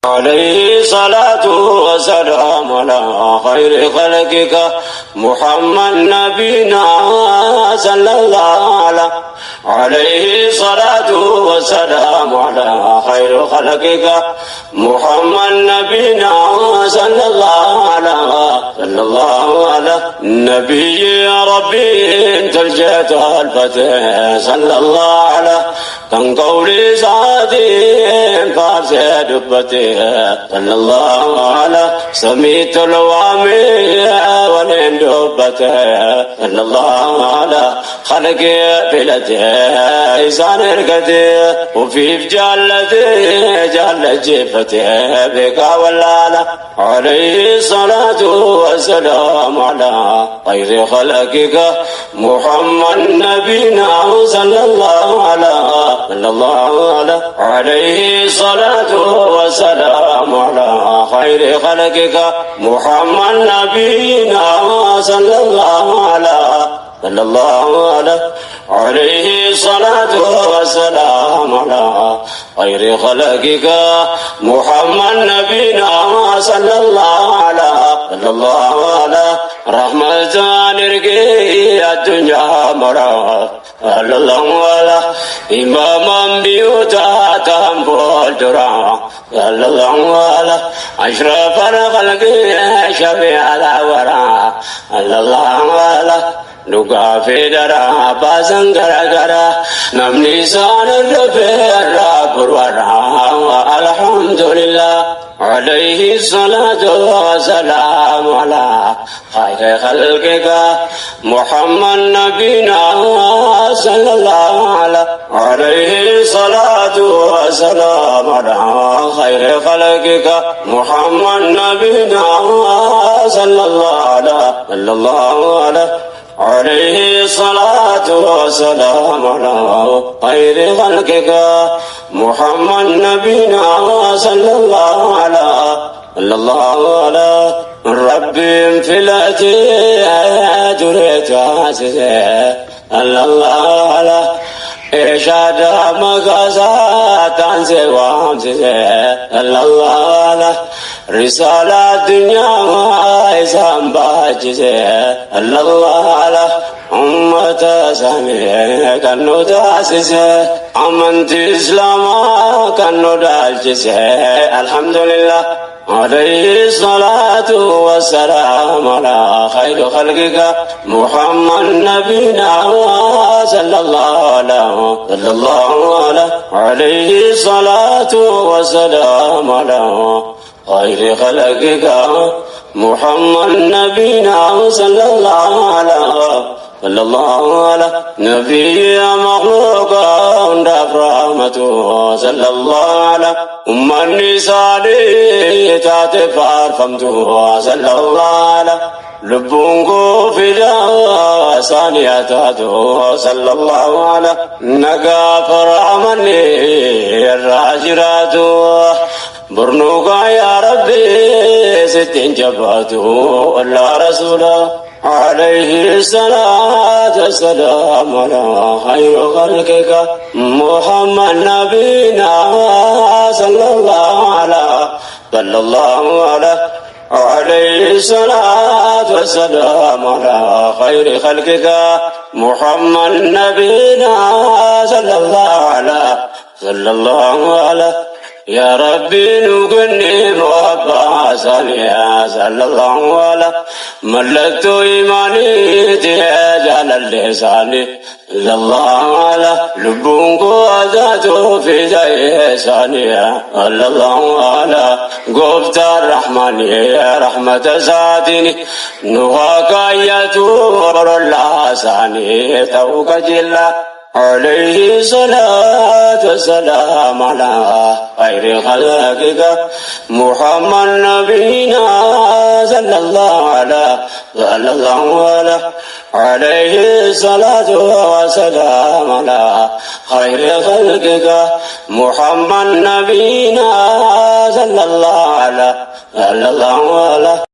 عليه صلاة وسلام على خير خلقك محمد نبينا صلى الله عليه صلاة وسلام على خير خلقك محمد نبينا صلى الله على نبي ربي انت الجهد الفتح صلى الله على كان قولي سعادي فارسي دبتي صلى الله على سميت الوامي ولين دبتي صلى الله على خلقي بلدي إنسان رقدي وفي جالتي جال جيفتي بك ولالا عليه الصلاة والسلام على خير خلقك محمد نبينا صلى الله عليه الصلاة والسلام على خير خلقك محمد نبينا صلى الله عليه الصلاة والسلام على خير خلقك محمد نبينا صلى الله على رحمة نرقي الدنيا مرا الله على إماما بيوتا تنبول درا الله على أشرف الخلق شفيع الورى الله على لقى في درا بازن غرغرا نمني سان الرفير برورا الحمد لله عليه الصلاة والسلام على خير خلقك محمد نبينا صلى الله عليه الصلاة والسلام على خير خلقك محمد نبينا صلى الله عليه الصلاة والسلام على خير خلقك محمد نبينا صلى الله على ربي انفلاتي جريت الله على إرشاد مقاسات عن سوام الله على رسالة الدنيا وإسام باجز الله على أمة سامي كانوا تاسس أمنت إسلام كانوا دالجز الحمد لله عليه الصلاة والسلام على خير خلقك محمد نبينا صلى الله عليه الصلاة والسلام على خير خلقك محمد نبينا صلى الله على نبي مخلوق دف رحمته صلى الله على النساء تاتفار فمته صلى الله على لبونكو فدا ثانياته صلى الله على نغفر عمني الراجرات برنوكا يا ربي ستين جبهته الله رسوله عليه الصلاة والسلام على خير خلقك محمد نبينا صلى الله عليه الصلاة والسلام على خير خلقك محمد نبينا صلى الله على يا ربي نغني محبة ثانية صلى الله على ملكت إيماني تجعل اللسان صلى الله على لبونكو أذاته في زي ثانية صلى الله على قفت الرحمن يا رحمة ساتني نهاك يتور الله ثاني توك جلا عليه الصلاة والسلام على خير خلقك محمد نبينا صلى الله عليه الصلاة والسلام على خير خلقك محمد نبينا صلى الله عليه